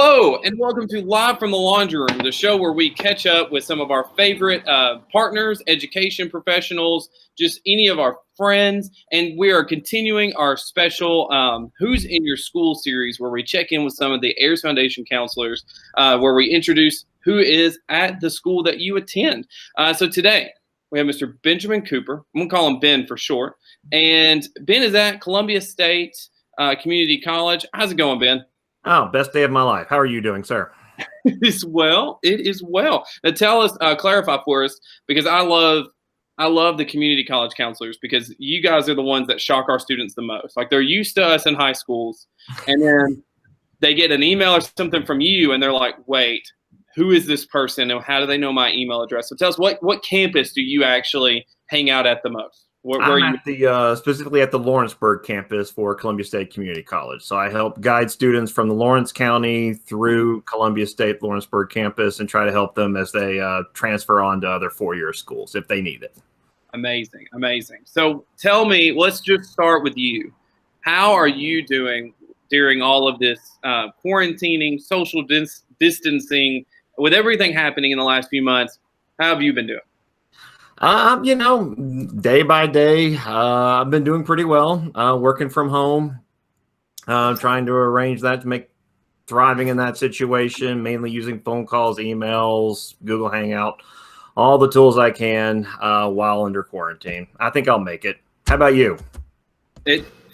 Hello, and welcome to Live from the Laundry Room, the show where we catch up with some of our favorite partners, education professionals, just any of our friends. And we are continuing our special Who's in Your School series, where we check in with some of the Ayers Foundation counselors, where we introduce who is at the school that you attend. So today, we have Mr. Benjamin Cooper. I'm going to call him Ben for short. And Ben is at Columbia State Community College. How's it going, Ben? Oh, best day of my life. How are you doing, sir? It is well. It is well. Now tell us, clarify for us, because I love the community college counselors, because you guys are the ones that shock our students the most. Like, they're used to us in high schools, and then they get an email or something from you, and they're like, wait, who is this person, and how do they know my email address? So tell us, what campus do you actually hang out at the most? I'm at the specifically at the Lawrenceburg campus for Columbia State Community College. So I help guide students from the Lawrence County through Columbia State Lawrenceburg campus and try to help them as they transfer on to other four-year schools if they need it. Amazing, amazing. So tell me, let's just start with you. How are you doing during all of this quarantining, social distancing, with everything happening in the last few months? How have you been doing? Day by day, I've been doing pretty well, working from home, trying to arrange that to make thriving in that situation, mainly using phone calls, emails, Google Hangout, all the tools I can while under quarantine. I think I'll make it. How about you?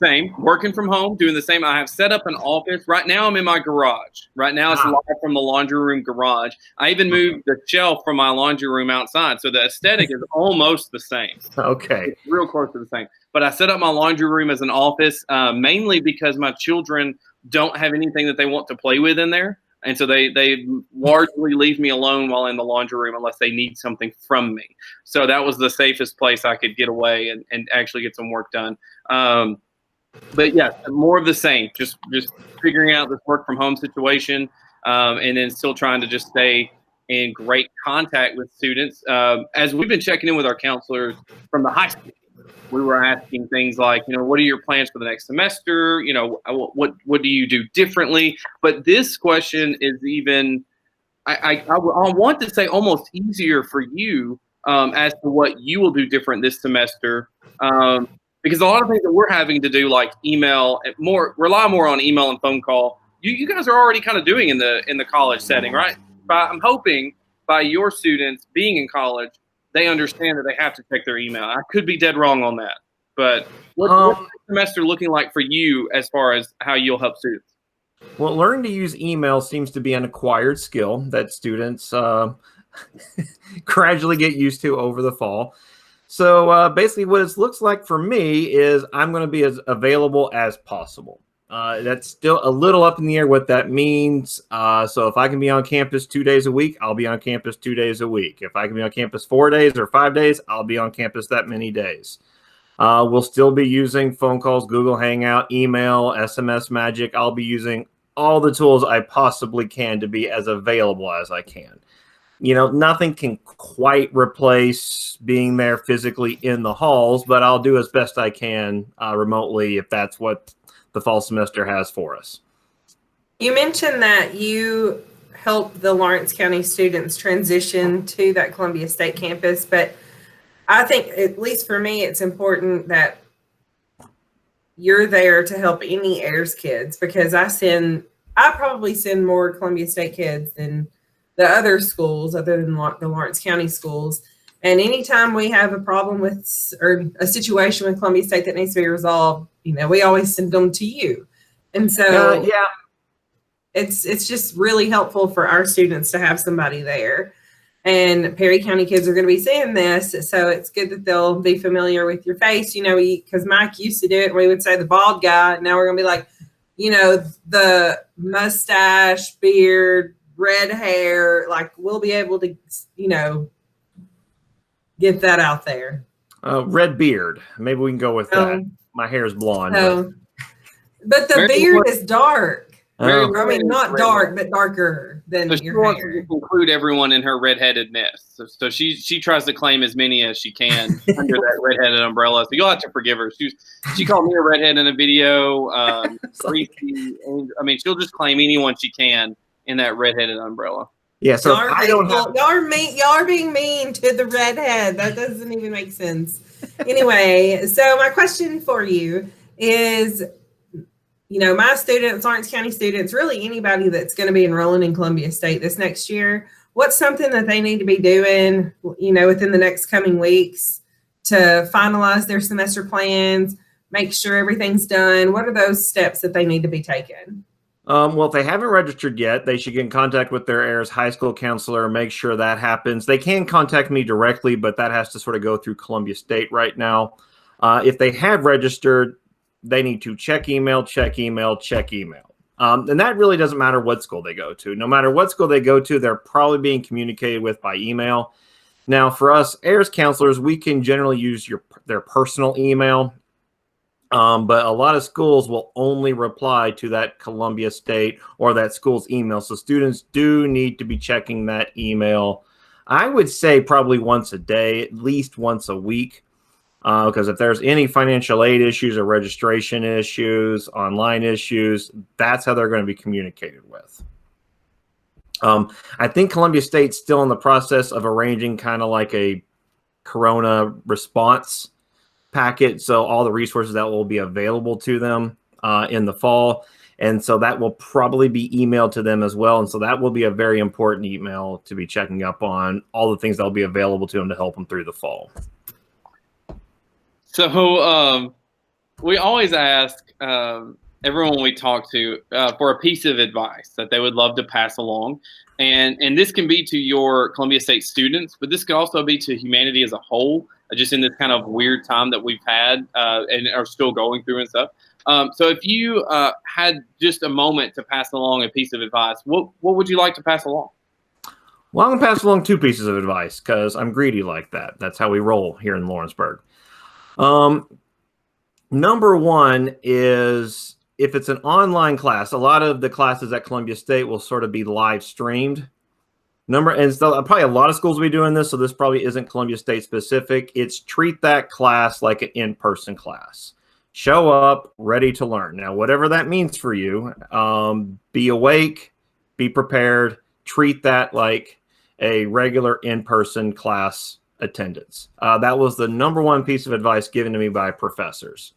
Same, working from home, doing the same. I have set up an office. Right now, I'm in my garage. Right now, it's live from the laundry room garage. I even moved the shelf from my laundry room outside, so the aesthetic is almost the same. Okay. It's real close to the same. But I set up my laundry room as an office, mainly because my children don't have anything that they want to play with in there. And so they largely leave me alone while in the laundry room unless they need something from me. So that was the safest place I could get away and actually get some work done. But yeah, more of the same, just figuring out this work from home situation, and then still trying to just stay in great contact with students. As we've been checking in with our counselors from the high school, we were asking things like, what are your plans for the next semester? What do you do differently? But this question is even, I want to say almost easier for you as to what you will do different this semester. Because a lot of things that we're having to do, like rely more on email and phone call, you guys are already kind of doing in the college setting, right? But I'm hoping by your students being in college, they understand that they have to check their email. I could be dead wrong on that, but what's the semester looking like for you as far as how you'll help students? Well, learning to use email seems to be an acquired skill that students gradually get used to over the fall. So basically what it looks like for me is I'm going to be as available as possible. That's still a little up in the air what that means. So if I can be on campus 2 days a week, I'll be on campus 2 days a week. If I can be on campus 4 days or 5 days, I'll be on campus that many days. We'll still be using phone calls, Google Hangout, email, SMS Magic. I'll be using all the tools I possibly can to be as available as I can. Nothing can quite replace being there physically in the halls, but I'll do as best I can remotely if that's what the fall semester has for us. You mentioned that you help the Lawrence County students transition to that Columbia State campus, but I think, at least for me, it's important that you're there to help any Ayers kids, because I probably send more Columbia State kids than the other schools other than the Lawrence County schools. And anytime we have a problem or a situation with Columbia State that needs to be resolved, we always send them to you. And so it's just really helpful for our students to have somebody there. And Perry County kids are going to be seeing this, so it's good that they'll be familiar with your face, because Mike used to do it and we would say the bald guy. Now we're going to be like, the mustache, beard, red hair, like we'll be able to, get that out there. Red beard. Maybe we can go with that. My hair is blonde. But the beard is dark. I mean, not dark, but darker than your hair. Wants to include everyone in her redheadedness. So she tries to claim as many as she can under that redheaded umbrella. So you'll have to forgive her. She called me a redhead in a video. I mean, she'll just claim anyone she can in that redheaded umbrella. Yeah, so Y'all are, y'all are being mean to the redhead. That doesn't even make sense. Anyway, so my question for you is, you know, my students, Lawrence County students, really anybody that's going to be enrolling in Columbia State this next year, what's something that they need to be doing, you know, within the next coming weeks to finalize their semester plans, make sure everything's done? What are those steps that they need to be taking? Well, if they haven't registered yet, they should get in contact with their Ayers high school counselor and make sure that happens. They can contact me directly, but that has to sort of go through Columbia State right now. If they have registered, they need to check email, check email, check email. And that really doesn't matter what school they go to. No matter what school they go to, they're probably being communicated with by email. Now, for us Ayers counselors, we can generally use their personal email. But a lot of schools will only reply to that Columbia State or that school's email. So students do need to be checking that email. I would say probably once a day, at least once a week, because if there's any financial aid issues or registration issues, online issues, that's how they're going to be communicated with. I think Columbia State's still in the process of arranging kind of like a Corona response packet, so all the resources that will be available to them in the fall, and so that will probably be emailed to them as well, and so that will be a very important email to be checking up on all the things that will be available to them to help them through the fall. So we always ask everyone we talk to for a piece of advice that they would love to pass along, and this can be to your Columbia State students, but this could also be to humanity as a whole, just in this kind of weird time that we've had and are still going through and stuff. So if you had just a moment to pass along a piece of advice, what would you like to pass along? Well, I'm going to pass along two pieces of advice because I'm greedy like that. That's how we roll here in Lawrenceburg. Number one is, if it's an online class, a lot of the classes at Columbia State will sort of be live streamed. And so probably a lot of schools will be doing this, so this probably isn't Columbia State specific. It's treat that class like an in-person class. Show up ready to learn. Now, whatever that means for you, be awake, be prepared, treat that like a regular in-person class attendance. That was the number one piece of advice given to me by professors.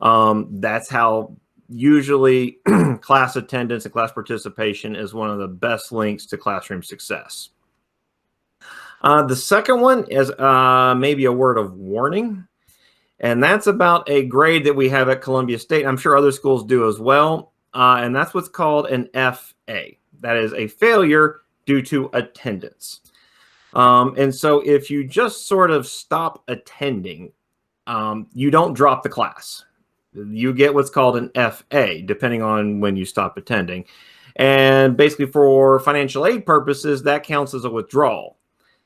That's how usually class attendance and class participation is one of the best links to classroom success. The second one is maybe a word of warning, and that's about a grade that we have at Columbia State. I'm sure other schools do as well, and that's what's called an FA. That is a failure due to attendance. And so if you just sort of stop attending, you don't drop the class. You get what's called an FA, depending on when you stop attending. And basically for financial aid purposes, that counts as a withdrawal.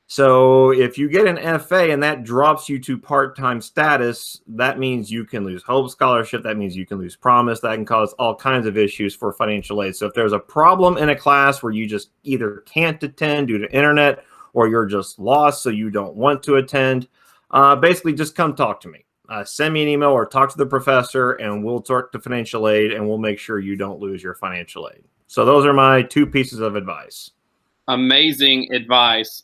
So if you get an FA and that drops you to part-time status, that means you can lose Hope Scholarship. That means you can lose Promise. That can cause all kinds of issues for financial aid. So if there's a problem in a class where you just either can't attend due to internet or you're just lost so you don't want to attend, basically just come talk to me. Send me an email or talk to the professor, and we'll talk to financial aid, and we'll make sure you don't lose your financial aid. So those are my two pieces of advice. Amazing advice.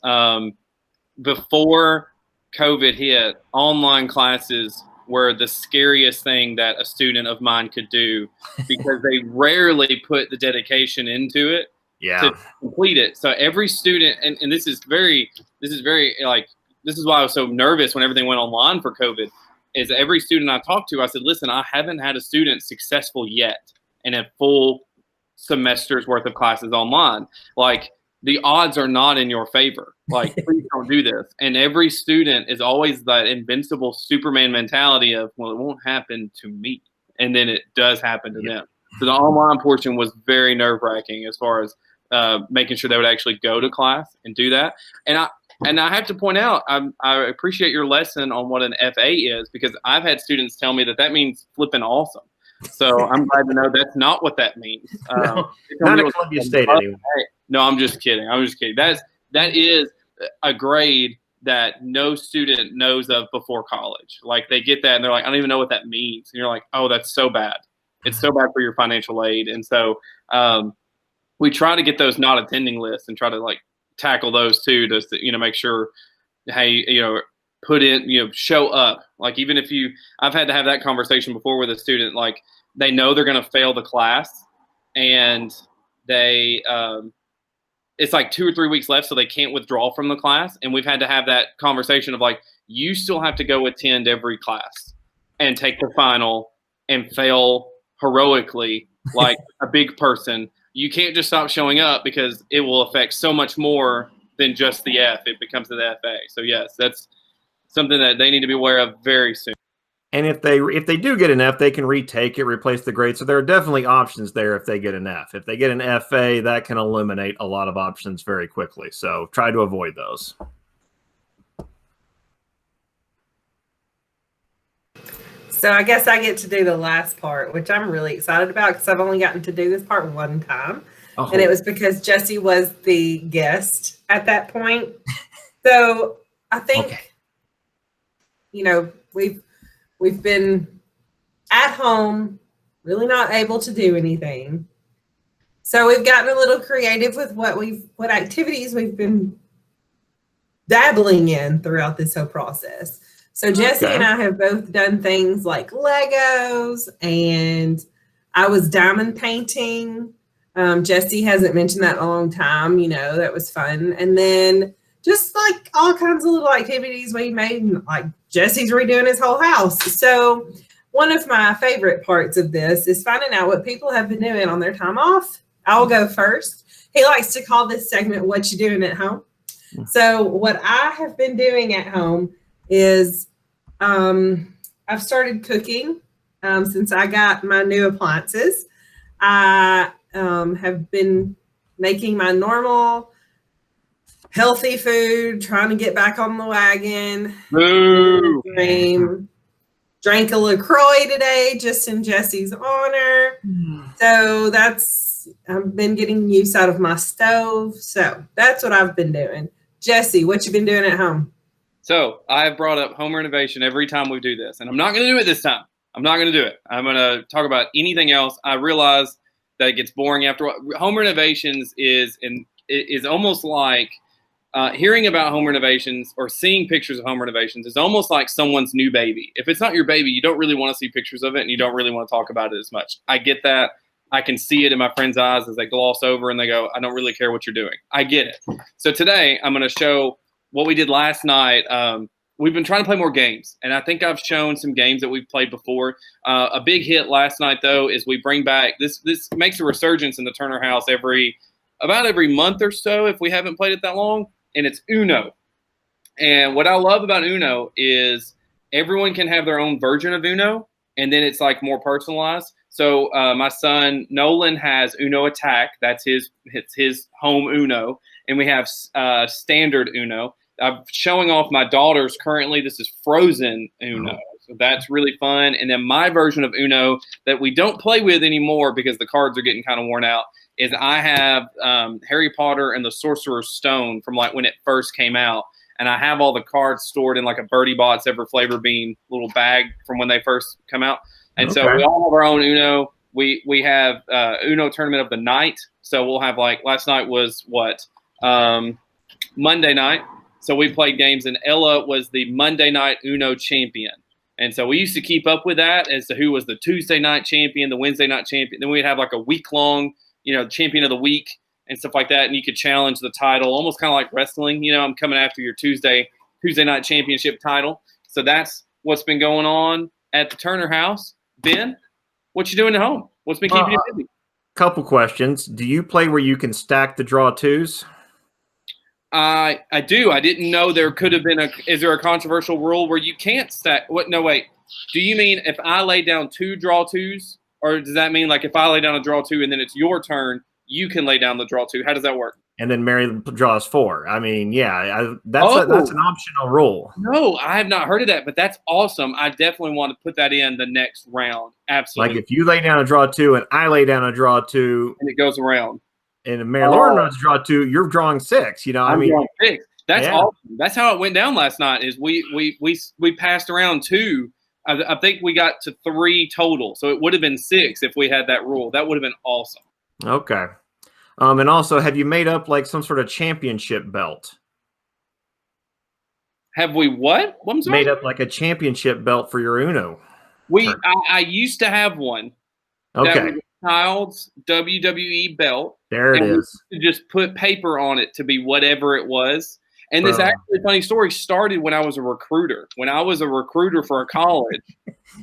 Before COVID hit, online classes were the scariest thing that a student of mine could do because they rarely put the dedication into it to complete it. So every student, and this is why I was so nervous when everything went online for COVID, is every student I talked to, I said, listen, I haven't had a student successful yet in a full semester's worth of classes online. Like, the odds are not in your favor. Like, please don't do this. And every student is always that invincible Superman mentality of, well, it won't happen to me. And then it does happen to them. So the online portion was very nerve-wracking as far as making sure they would actually go to class and do that. And I have to point out, I appreciate your lesson on what an FA is, because I've had students tell me that means flipping awesome. So I'm glad to know that's not what that means. No, not at Columbia State anyway. No, I'm just kidding. That is a grade that no student knows of before college. Like, they get that and they're like, I don't even know what that means. And you're like, oh, that's so bad. It's so bad for your financial aid. And so we try to get those not attending lists and try to like tackle those too, to, you know, make sure, hey, you know, put in, you know, show up. Like, even if I've had to have that conversation before with a student, like they know they're going to fail the class and they, it's like 2 or 3 weeks left, so they can't withdraw from the class. And we've had to have that conversation of like, you still have to go attend every class and take the final and fail heroically like a big person. You can't just stop showing up because it will affect so much more than just the F. It becomes the FA. So yes, that's something that they need to be aware of very soon. And if they do get an F, they can retake it, replace the grade. So there are definitely options there if they get an F. If they get an FA, that can eliminate a lot of options very quickly. So try to avoid those. So I guess I get to do the last part, which I'm really excited about because I've only gotten to do this part one time. Oh. And it was because Jesse was the guest at that point. So I think, you know, we've been at home, really not able to do anything. So we've gotten a little creative with what activities we've been dabbling in throughout this whole process. So Jesse and I have both done things like Legos, and I was diamond painting. Jesse hasn't mentioned that in a long time. You know, that was fun. And then just like all kinds of little activities we made, like Jesse's redoing his whole house. So one of my favorite parts of this is finding out what people have been doing on their time off. I'll go first. He likes to call this segment, "What You Doing at Home?" So what I have been doing at home is I've started cooking since I got my new appliances. I have been making my normal healthy food, trying to get back on the wagon. Drank a LaCroix today just in Jesse's honor. So I've been getting use out of my stove. So that's what I've been doing. Jesse, what you been doing at home? So I've brought up home renovation every time we do this, and I'm not going to do it this time. I'm not going to do it. I'm going to talk about anything else. I realize that it gets boring after a while. Home renovations is almost like hearing about home renovations or seeing pictures of home renovations is almost like someone's new baby. If it's not your baby, you don't really want to see pictures of it, and you don't really want to talk about it as much. I get that. I can see it in my friends' eyes as they gloss over and they go, I don't really care what you're doing. I get it. So today I'm going to show what we did last night. We've been trying to play more games, and I think I've shown some games that we've played before. A big hit last night, though, is we bring back this makes a resurgence in the Turner house about every month or so if we haven't played it that long, and it's Uno. And what I love about Uno is everyone can have their own version of Uno, and then it's like more personalized. So my son Nolan has Uno Attack. That's his home Uno, and we have standard Uno. I'm showing off my daughter's currently. This is Frozen Uno. So that's really fun. And then my version of Uno that we don't play with anymore because the cards are getting kind of worn out is I have Harry Potter and the Sorcerer's Stone from like when it first came out. And I have all the cards stored in like a Birdie Bots Ever Flavor Bean little bag from when they first come out. And so we all have our own Uno. We have Uno Tournament of the Night. So we'll have like last night was what? Monday night. So we played games, and Ella was the Monday night Uno champion. And so we used to keep up with that as to who was the Tuesday night champion, the Wednesday night champion. Then we'd have like a week-long, champion of the week and stuff like that. And you could challenge the title, almost kind of like wrestling. I'm coming after your Tuesday night championship title. So that's what's been going on at the Turner house. Ben, what you doing at home? What's been keeping you busy? Couple questions. Do you play where you can stack the draw twos? I do. I didn't know there could have been is there a controversial rule where you can't stack? What? No, wait. Do you mean if I lay down 2 draw twos, or does that mean like if I lay down a draw 2 and then it's your turn, you can lay down the draw 2? How does that work? And then Mary draws 4. I mean, yeah, that's an optional rule. No, I have not heard of that, but that's awesome. I definitely want to put that in the next round. Absolutely. Like if you lay down a draw 2 and I lay down a draw 2, and it goes around. And Mary Lauren runs draw 2, you're drawing 6. I'm drawing 6. That's awesome. That's how it went down last night. Is we passed around 2. I think we got to 3 total. So it would have been 6 if we had that rule. That would have been awesome. Okay. And also, have you made up like some sort of championship belt? Have we what? I'm sorry? Made up like a championship belt for your Uno. I used to have one. Okay. That was a child's WWE belt. There it is. We just put paper on it to be whatever it was. And this actually funny story started when I was a recruiter. When I was a recruiter for a college,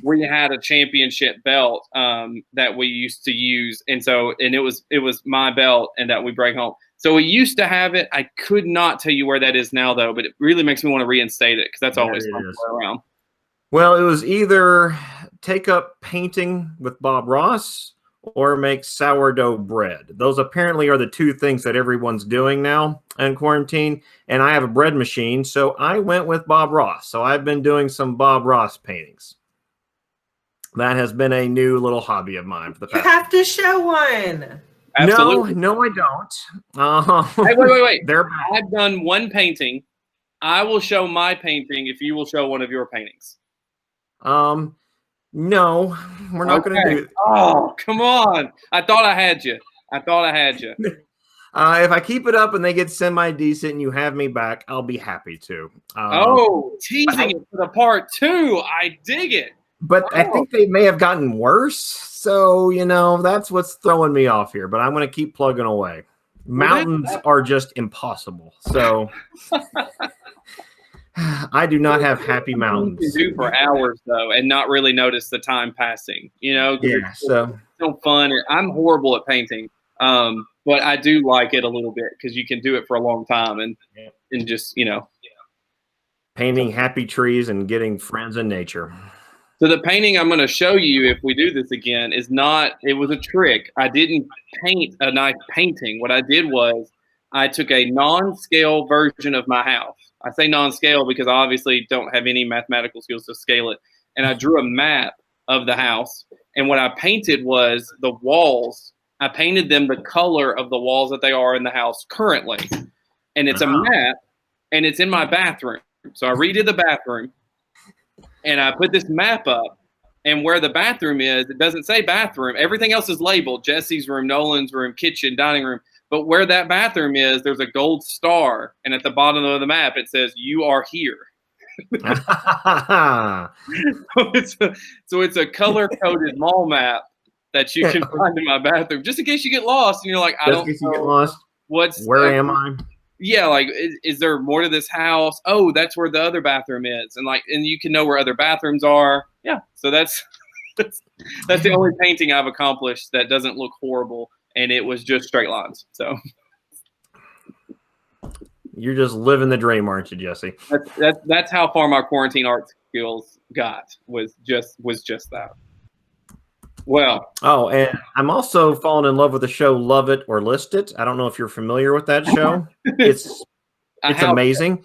we had a championship belt that we used to use, and it was my belt, and that we bring home. So we used to have it. I could not tell you where that is now, though, but it really makes me want to reinstate it because that's always fun to play around. Well, it was either take up painting with Bob Ross or make sourdough bread. Those apparently are the two things that everyone's doing now in quarantine. And I have a bread machine, so I went with Bob Ross. So I've been doing some Bob Ross paintings. That has been a new little hobby of mine for the past. You have to show one. Absolutely. No, I don't. Hey, wait. They're I've done one painting. I will show my painting if you will show one of your paintings. No, we're not going to do it. Oh, come on. I thought I had you. If I keep it up and they get semi-decent and you have me back, I'll be happy to. Teasing it for the part 2. I dig it. But I think they may have gotten worse. So, that's what's throwing me off here. But I'm going to keep plugging away. Mountains are just impossible. So I do not have happy mountains. You can do for hours, though, and not really notice the time passing. Yeah, it's so fun. I'm horrible at painting, but I do like it a little bit because you can do it for a long time and just, painting happy trees and getting friends in nature. So the painting I'm going to show you, if we do this again, it was a trick. I didn't paint a nice painting. What I did was I took a non-scale version of my house. I say non-scale because I obviously don't have any mathematical skills to scale it. And I drew a map of the house. And what I painted was the walls. I painted them the color of the walls that they are in the house currently. And it's a map, and it's in my bathroom. So I redid the bathroom. And I put this map up, and where the bathroom is, it doesn't say bathroom. Everything else is labeled: Jesse's room, Nolan's room, kitchen, dining room. But where that bathroom is, there's a gold star, and at the bottom of the map, it says, "You are here." So it's a color-coded mall map that you can find in my bathroom, just in case you get lost and you're like, I don't know where am I? Yeah, like, is there more to this house? Oh, that's where the other bathroom is, and you can know where other bathrooms are. Yeah, so that's the only painting I've accomplished that doesn't look horrible, and it was just straight lines. So you're just living the dream, aren't you, Jesse? That's how far my quarantine art skills got. Was just that. Well, and I'm also falling in love with the show Love It or List It. I don't know if you're familiar with that show. It's amazing.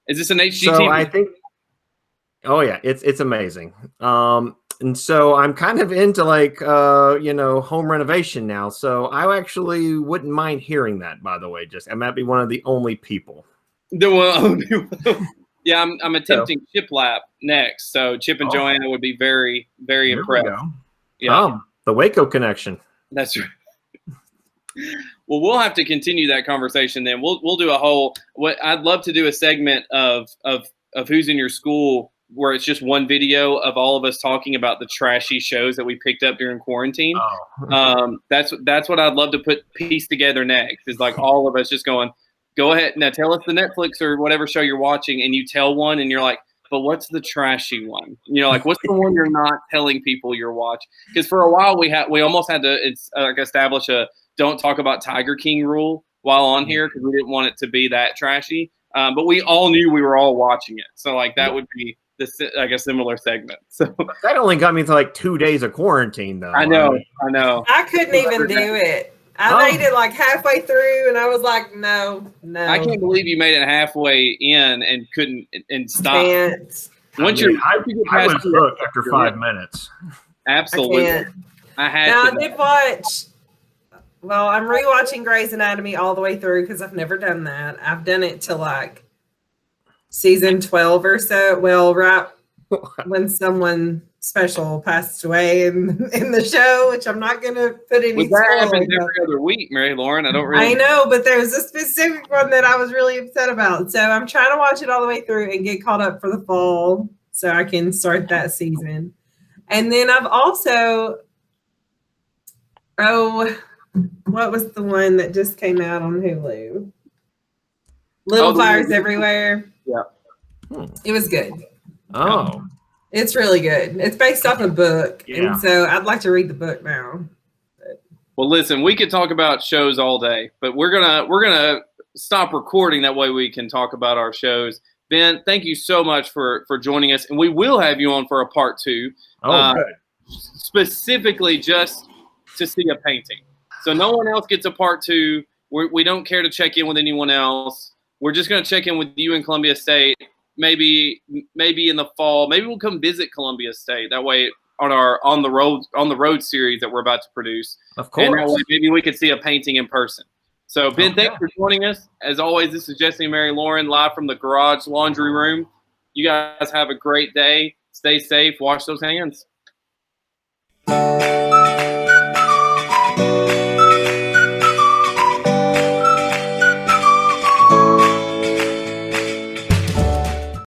Is this an HGTV? So I think, it's amazing. And so I'm kind of into home renovation now. So I actually wouldn't mind hearing that, by the way. I might be one of the only people. Yeah, I'm attempting shiplap next. So Chip and Joanna would be very, very impressed. Yeah. The Waco connection. That's right. Well, we'll have to continue that conversation then. We'll do a whole. What I'd love to do a segment of who's in your school where it's just one video of all of us talking about the trashy shows that we picked up during quarantine. That's what I'd love to piece together next. Is like all of us just going, go ahead now, tell us the Netflix or whatever show you're watching, and you tell one, and you're like, but what's the trashy one? Like what's the one you're not telling people you're watching? Because for a while we almost had to establish a don't talk about Tiger King rule while on here because we didn't want it to be that trashy. But we all knew we were all watching it, so like that would be a similar segment. So that only got me to like 2 days of quarantine, though. I know. I couldn't even do it. I made it like halfway through, and I was like, no. I can't believe you made it halfway in and couldn't and stop. I was hooked after 5 minutes. Absolutely. I did watch. Well, I'm rewatching Grey's Anatomy all the way through because I've never done that. I've done it to like season 12 or so. Well, right when someone special passed away in the show, which I'm not going to put any. Well, that happens every other week, Mary Lauren. I don't really. I know, but there's a specific one that I was really upset about. So I'm trying to watch it all the way through and get caught up for the fall so I can start that season. And then I've also, what was the one that just came out on Hulu? Little Fires Everywhere. Yeah. It was good. Oh. It's really good. It's based off a book. Yeah. And so I'd like to read the book now. Well, listen, we could talk about shows all day, but we're gonna stop recording. That way we can talk about our shows. Ben, thank you so much for joining us. And we will have you on for a part 2. Oh, good. Specifically just to see a painting. So no one else gets a part 2. We don't care to check in with anyone else. We're just going to check in with you in Columbia State. Maybe in the fall. Maybe we'll come visit Columbia State. That way on our on the road series that we're about to produce. Of course. And that way maybe we could see a painting in person. So Ben, thanks for joining us. As always, this is Jesse and Mary Lauren live from the Garage Laundry Room. You guys have a great day. Stay safe. Wash those hands.